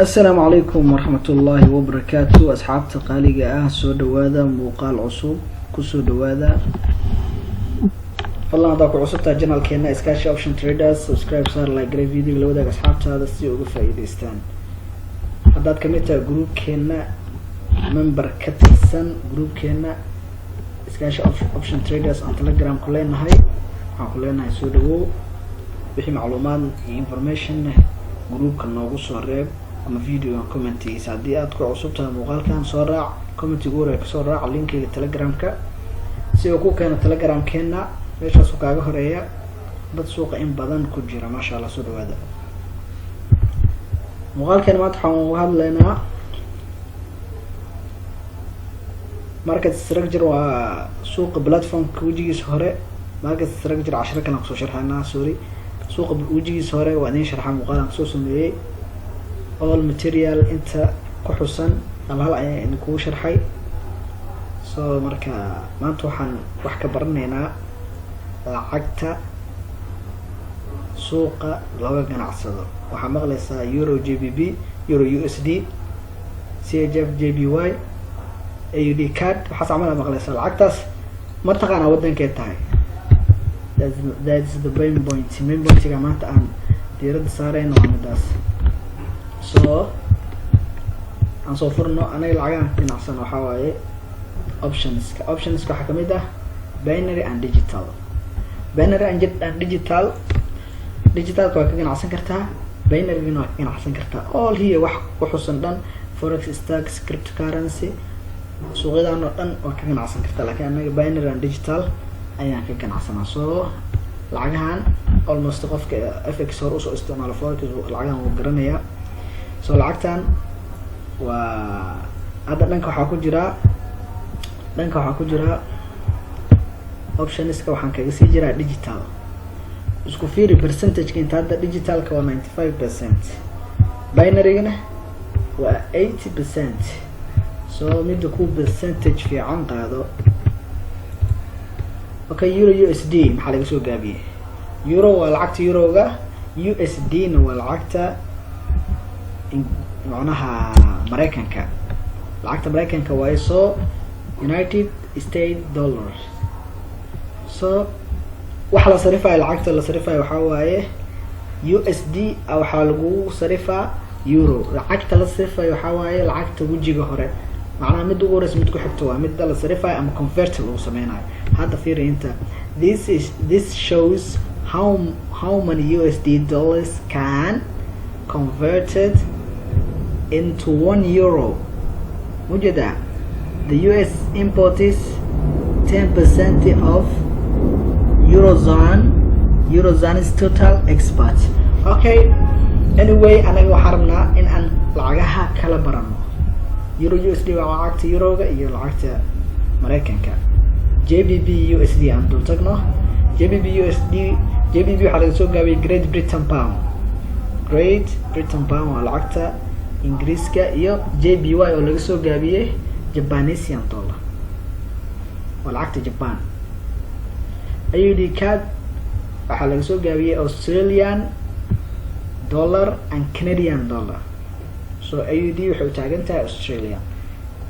السلام عليكم ورحمة الله وبركاته أصحاب تقاليق سو دوادا موقال عصوب كسو دوادا فالله هذاك عصوبتا جنال كينا اسكاشي اوبشن تريدرز سبسكرايب صار لايك غري فيديو لو داك أصحاب هذا سي uga faa'iideystaan haddaad kamid tahay groupkeena member ka tirsan groupkeena iskaashi option traders aan telegram ku leenahay waxaan ku leenahay soo dhawow wixii macluumaad iyo information groupka noogu soo reeb ama video comments haddii aad ku cusub tahay muuqaalkan soo raac commentiga hore ka soo raac linkiga telegramka si uu ku keeno telegramkeena meeshaas uu kaaga horeeya dad suuqa in badan ku jira maasha Allah soo dhawaada muuqaalkan maanta waxaan uga hadlaynaa market structure waa suuqa platformka wajigiisa hore market structure 10 kana kusoo sharxaynaa sorry suuqa wajigiisa hore waa idin sharxa muuqaalkan soo sameeyay all material inta ku xusan hal ayaan idinku sharxay soo marka maanta waxaan wax ka baranaynaa lacagta suuqa laga ganacsado waxaa maqlaysaa euro GBP euro USD CHF JPY AUD CAD waxaa saameynaya maqlaysaa lacagtaas ma taqaana wadankeed tahay that's the main point ga maanta aan diiradda saarayno midaas so aan soo furno anaga lacagahan ganacsan waxaa waaye options waxaa kamid ah binary and digital digitalka waa ka ganacsan kartaa binary-gana waa ka ganacsan kartaa all here wax ku xusan dhan forex stocks cryptocurrency suuqyadan oo dhan waa ka ganacsan kartaa laakiin anaga binary and digital ayaan ka ganacsanaa so lacagahan almost qofka FX hore usoo isticmaalo forex lacagahan wuu garanayaa so lacagtan waa hadda dhanka waxaa ku jira optionska waxaan kaga sii jiraa digital isku fiiri percentage inta hadda digitalka waa 95%, binary-gana waa 80%, so midda ku percentage fiican qaado. Okay, euro USD maxaa laga soo gaabiyay? Euro waa lacagta euroga, USD na waa lacagta macnaha Mareykanka. Lacagta Mareykanka waa soo United States dollars. So waxa la sarifay lacagta la sarifay waxa waaye USD waxa lagu sarifaa euro. Lacagta la sarifay waxa waaye lacagta wajiga hore. macnaha mid ugu horeys mid ku xigto waa mid la sarifay ama convert lagu sameynayo. Hadda fiiri inta this shows how many USD dollars can converted into 1 euro. Mujada the US import is 10% of Eurozone is total export. Okay, anyway anaga waxaan rabnaa in aan lacagaha kala barano. Euro USD waa lacagta euroga iyo lacagta Mareykanka. JBP USD aan dul tagno. JBP waxaa laga soo gaabiyay Great Britain Pound waa lacagta Ingiriiska iyo JPY oo laga soo gaabiyay Japanese dollar waa lacagta Japan. AUD CAD waxaa laga soo gaabiyay Australian dollar and Canadian dollar. So AUD waxay u taagan tahay Australia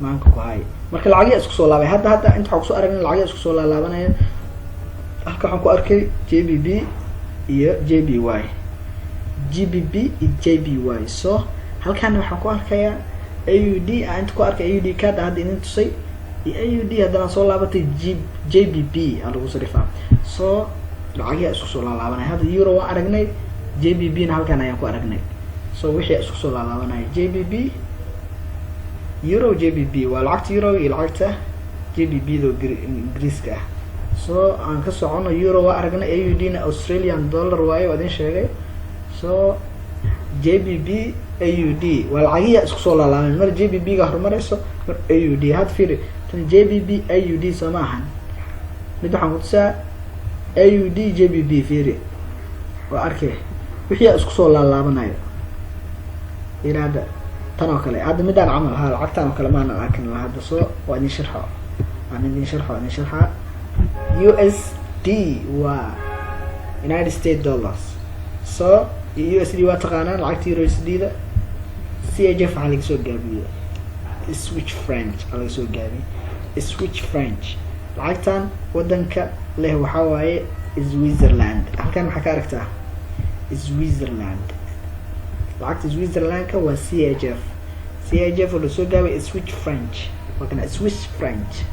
maanka ku hay marka lacagaha isku soo laabay hadda inta waxaan ku soo aragnay lacagaha isku soo laabanayaan halka waxaan ku arkay JBP iyo JPY so halkan waxaan ku arkayaa AUD inta ku arkay AUD CAD hadda idin tusay iyo AUD haddana soo laabatay JBP aan lagu sarifaa so lacagaha isku soo laabanay hadda euro waan aragnay JBP na halkan ayaan ku aragnay so wixii isku soo laabanay JBP euro JBP waa lacagta euro iyo lacagta JBP do Ingiriiska ah so aan ka socono euro waa aragnay AUD na Australian dollar waaye waa idin sheegay so JBP AUD waa lacagaha isku soo laabanay mar JBP ga horumarayso mar AUD had fiiri tan JBP AUD soo maahan mid waxaan ku tusaa AUD JBP fiiri waa arkay wixii isku soo laabanayo iraada tan oo kale hadda midaan camal lacagtan oo kale ma aan arkin hadda soo waa idin sharxo USD waa United States dollars so USD waa taqaanaan lacagta USD da CHF waxaa laga soo gaabiye Switch French laga soo gaabiye Switch French. lacagtan wadanka leh waxaa waaye Switzerland. halkan maxaa ka aragtaa Switzerland. lacagta Switzerlandka waa CHF. CHF oo la soo gaabiye Switch French. waa kana Swiss French.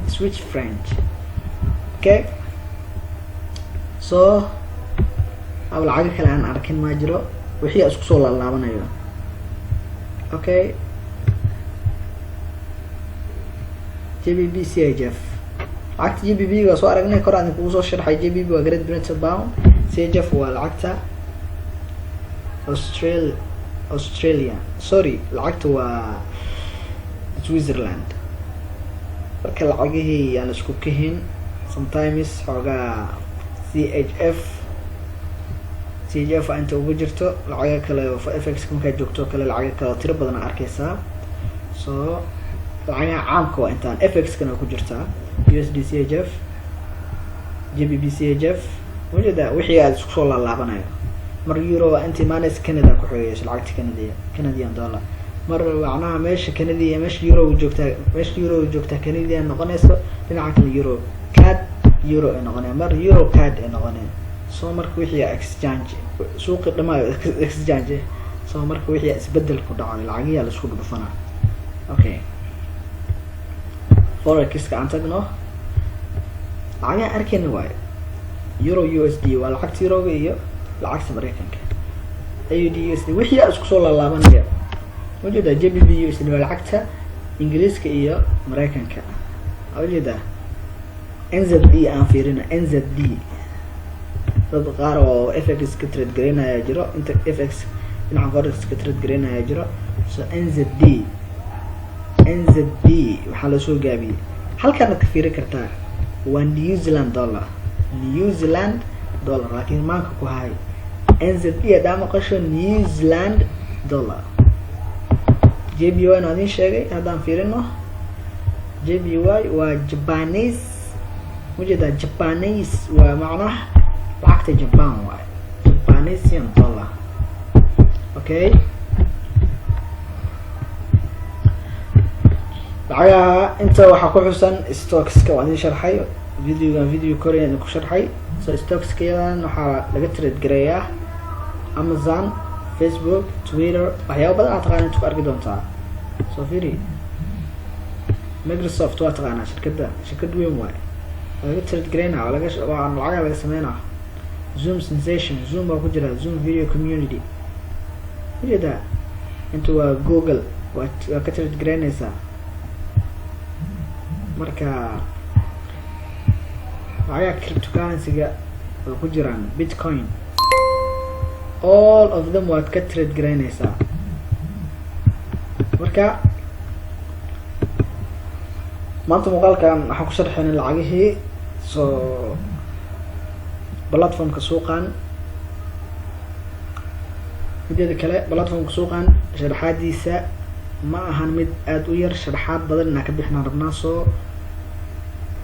Switch French. okay so aw lacag kale aan arkin ma jiro wixii isku soo laabanayo. okay JBP CHF. lacagta JBP ga soo aragnay kor aan kugu soo sharxay. JBP waa Great Britain pound. CHF waa lacagta Australia sorry lacagta waa Switzerland. marka lacagihii aan isku kahin sometimes xoogaa CHF inta ugu jirto lacaga kale oo FX markaa joogto kale lacaga kale tiro badan arkaysaa. so lacagaha caamka waa intaan FX kana ku jirtaa USD CHF GBP CHF wajada wixii aad isku soo laabanayo. mar euro waa intii maanis Canada ku xooyayso lacagta Canadian dollar. mar macnaha meesha Canadian meesha euro joogta Canadian noqonayso dhinaca kale euro CAD euro ay noqonayaan. mar euro CAD ay noqonayaan. so marka wixii exchange suuqa dhamaayo exchange. so marka wixii isbedel ku dhaco lacagihi la isku dhufana. okay forex ka aan tagno lacagaha arkayna waayo euro USD waa lacagta euro iyo lacagta Mareykanka. AUD USD wixii isku soo laabanaya. wajada JBP USD waa lacagta Ingiriiska iyo Mareykanka. wajada NZD aan fiirina NZD dad qaar oo FX ka trade gareynaya jiro inta FX dhinaca forex ka trade gareynaya jiro. so NZD waxaa la soo gaabiyay halkan ka fiiri kartaa waa New Zealand dollar laakiin maanka ku hay NZD hadama qasho New Zealand dollar. JBY aan idin sheegay haddaan fiirino JBY waa Japanese. wajada Japanese waa macnaha lacagta Japan waaye Japanese dollar. okay lacagaha inta waxaa ku xusan stockska waan idin sharxay video Korean ku sharxay. so stockskadan waxaa laga trade gareeyaa Amazon, Facebook, Twitter waxyaabo badan aad taqaanid ku arki doontaa. so fiiri Microsoft waa taqaanaa shirkad weyn waaye laga trade gareynaa lacagaha laga sameynaa. Zoom Sensation Zoom baa ku jira Zoom Video Community. wajada inta waa Google waa ka trade gareynaysaa. marka lacagaha cryptocurrency-ga oo ku jiraan Bitcoin all of them waad ka trade gareynaysaa. marka maanta muuqaalkan waxaan ku sharxaynaa lacagihii. so platformka suuqan mideeda kale platformka suuqan sharaxaadiisa ma ahan mid aad u yar. sharaxaad badan inaan ka bixinaan rabnaa. so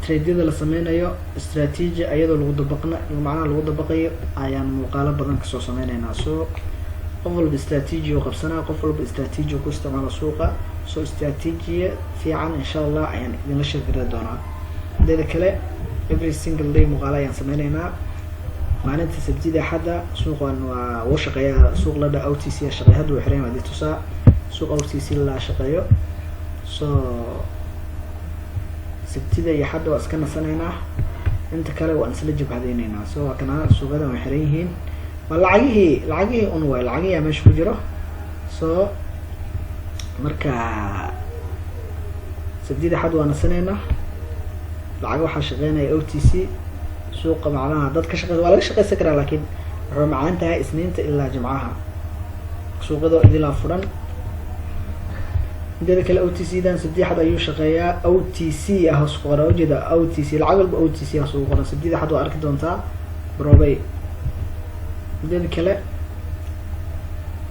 trade-yada la sameynayo strategy ayadoo lagu dabaqayo ayaan muuqaalo badan kasoo sameynaynaa. so qof walba strategy uu qabsanaa qof walba strategy uu ku isticmaalo suuqa. so strategy fiican insha Allah ayaan idinla sheegi doonaa. mideeda kale every single day muuqaalo ayaan sameynaynaa. maalinta sabtida xadda suuqan waa uu shaqeeyaa. suuq la dha OTC shaqeeyo hadda way xireen waa tusaa suuq OTC la shaqeeyo. so sabtida iyo xadda waa iska nasanaynaa inta kale waan isla jabhadeynaynaa. so waa kana suuqada way xiran yihiin waa lacagihii un way lacagihi meesha ku jiro. so marka sabtida xadda waa nasanaynaa lacag waxaa shaqeynaya OTC suuqa macnaha dad ka shaqeeya waa laga shaqeysan karaa laakiin wuxuu macaan tahay isniinta ilaa jimcaha suuqada idila furan. mideeda kale OTC dan saddexda ayuu shaqeeyaa. OTC hoos ku qoran ujeeda OTC lacag walba OTC hoos ku qoran saddexda waa arki doontaa probay. mideeda kale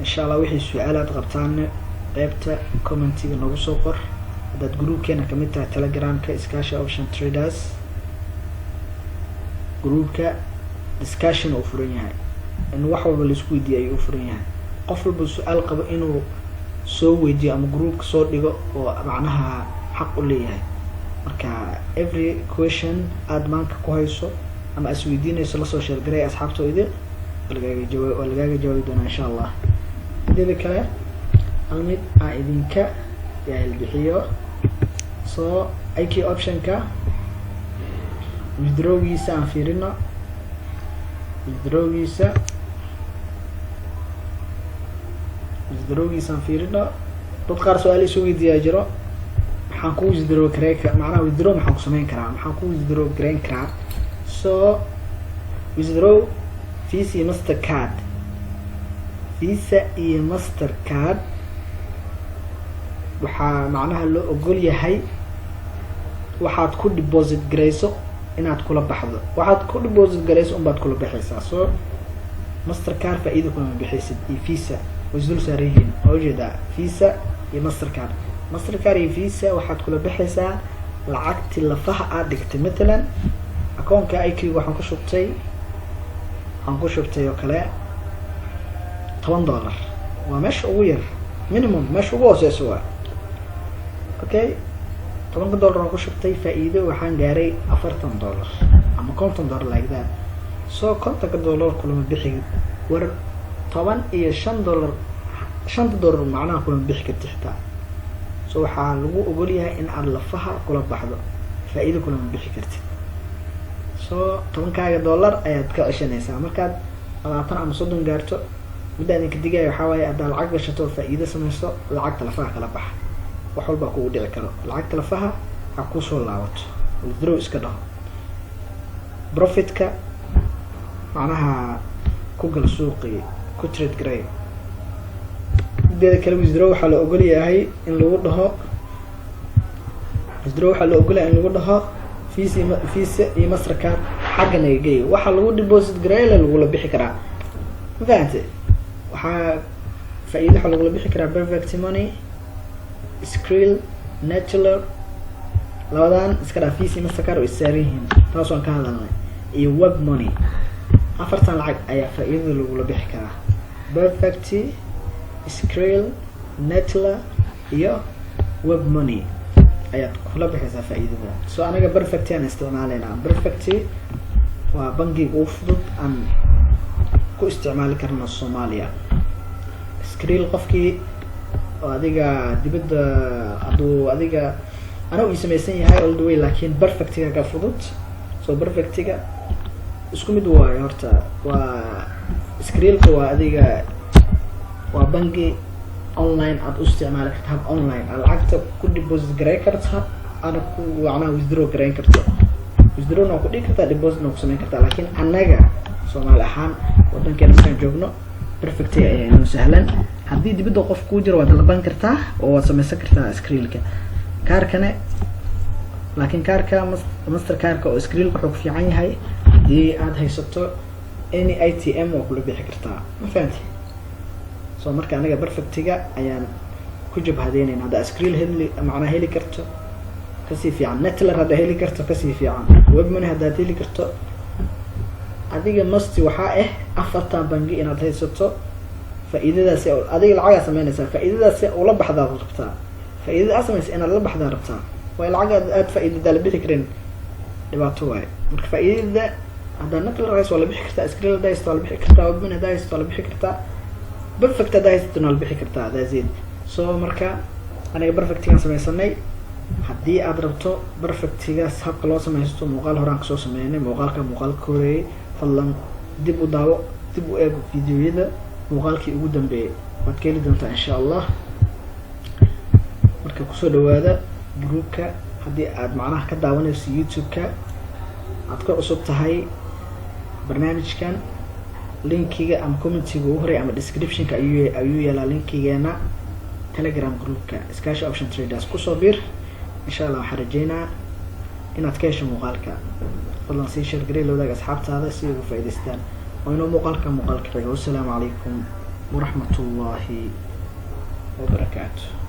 insha Allah wixii su'aalaad qabtaan qaybta commentiga nagu soo qor. haddaad groupkeena kamid tahay Telegramka Iskaashi Option Traders groupka discussion oo furan yahay in wax walba la isku weydiiyo ayuu furan yahay. qof walba su'aal qabo inuu soo weydiyo ama groupka soo dhigo oo macnaha xaq u leeyahay. marka every question aad maanka ku hayso ama isweydiinayso lasoo sheergaray asxaabtooda waa lagaaga jawaabi doonaa insha allah. midda kale hal mid aan idinka bixiyo soo IQ optionka withdrawgiisa aan fiirino. withdrawgiisa aan fiirino. dad qaar su-aal isu weydiiyaa jiro, maxaan ku withdraw gareyn karaa, macnaha withdraw maxaan ku sameyn karaa, maxaan ku withdraw gareyn karaa. so withdraw Visa iyo Mastercard, Visa iyo Mastercard waxaa macnaha loo ogol yahay waxaad ku deposit gareyso inaad kula baxdo, waxaad ku deposit gareyso unbaad kula baxaysaa. so Mastercard faa'iido kuma bixaysid iyo Visa way isdul saaran yihiin. oo ujeedaa Visa iyo Mastercard iyo Visa waxaad kula baxaysaa lacagti lafaha aad dhigtay. matalan akoonka IQ waxaan ku shubtay oo kale $10 waa meesha ugu yar minimum, meesha ugu hooseyso waa okay. $10 aan ku shubtay, faa'iido waxaan gaaray $40 ama $50 like that. so $50 kulama bixi war $15 macnaha kulama bixi karti xitaa. so waxaa lagu ogol yahay in aad lafaha kula baxdo, faa'iido kulama bixi kartid. so $10 ayaad ka ceshanaysaa markaad 20 ama 30 gaarto. midda idinka digaya waxaa waaye haddaad lacag gashato oo faa'iido samayso, lacagta lafaha kala baxa, wax walba kugu dhici karo. lacagta lafaha ha kusoo laabato, withdraw iska dhaho. profitka macnaha ku gal suuqi, ku trade garay. mideeda kale withdraw waxaa la ogol yahay in lagu dhaho Visa iyo Mastercard xagga naga geeyo, waxa lagu deposit garay lagula bixi karaa. ma fahantay? waxaa faa'iido waxa lagula bixi karaa Perfect Money, Skrill, Neteller, labadan iska dhaa Visa iyo Mastercard oo isaaran yihiin, taas waan ka hadalnay. iyo Web Money, afartan lacag ayaa faa'iido lagula bixi karaa. Perfect, Skrill, Neteller iyo Web Money ayaad kula bixaysaa faa'iidada. so anaga Perfect aan isticmaalaynaa. Perfect waa bangiga ugu fudud aan ku isticmaali karno Soomaaliya. Skrill qofkii oo adiga dibadda aduu adiga ana uu samaysan yahay all the way, laakiin Perfect-ga ka fudud. so Perfect-ga isku mid waayo horta. waa Skrill-ka waa adiga waa bangi online aad u isticmaali karto, hab online aad lacagta ku deposit gareyn karto, ana ku macnaha withdraw gareyn karto. withdraw ku dhigi kartaa, deposit ku sameyn kartaa. laakiin anaga Soomaali ahaan wadankeena markaan joogno Perfect ayaa inoo sahlan. haddii dibadda qof ku jiro waad dalban kartaa oo waad samaysan kartaa Skrill-ka. kaarkane laakiin kaarka Mastercard-ka oo Skrill-ka wuxuu ku fiican yahay haddii aad haysato any ATM waa kula bixi kartaa. ma fahantay? so marka anaga Perfect-ga ayaan ku jabhadeynayna. haddaa Skrill macnaha heli karto kasii fiican, Neteller haddaa heli karto kasii fiican, Web Money haddaad heli karto. adiga masti waxaa afartan bangi inaad haysato. faa'iidadaas adiga lacagaa sameynaysaa, faa'iidadaas ula baxdaad rabtaa, faa'iidada aad samaysa inaad la baxdaa rabtaa. way lacag aad faa'iidada la bixi karin dhibaato waaye. marka faa'iidada haddaa Neteller hayso waa la bixi kartaa, Skrill haddaa haysto waa la bixi kartaa, Web Money haddaa haysto waa la bixi kartaa, Perfect haddaa haysto waa la bixi kartaa. that's it. so marka aniga Perfect-gaan samaysanay. haddii aad rabto Perfect-gaas habka loo samaysto, muuqaal horaan kasoo sameynay, muuqaalka horeeyay, fadlan dib u daawo, dib u eego fiidiyoyada muuqaalkii ugu dambeeyay, waad ka heli doontaa insha allah. marka kusoo dhawaada groupka. haddii aad macnaha ka daawanayso YouTube-ka, aad ka cusub tahay barnaamijkan, linkiga ama commentiga ugu horeey ama description-ka ayuu yaalaa linkigeena Telegram groupka Iskaashi Option Traders. kusoo bir insha allah. waxaan rajeynaa inaad ka hesho muuqaalka. fadlan sii share garee la wadaag asxaabtaada si ay uga faa'iidaystaan. oo inoo muuqaalka xiga. wassalaamu calaykum waraxmatullaahi wabarakaatuh.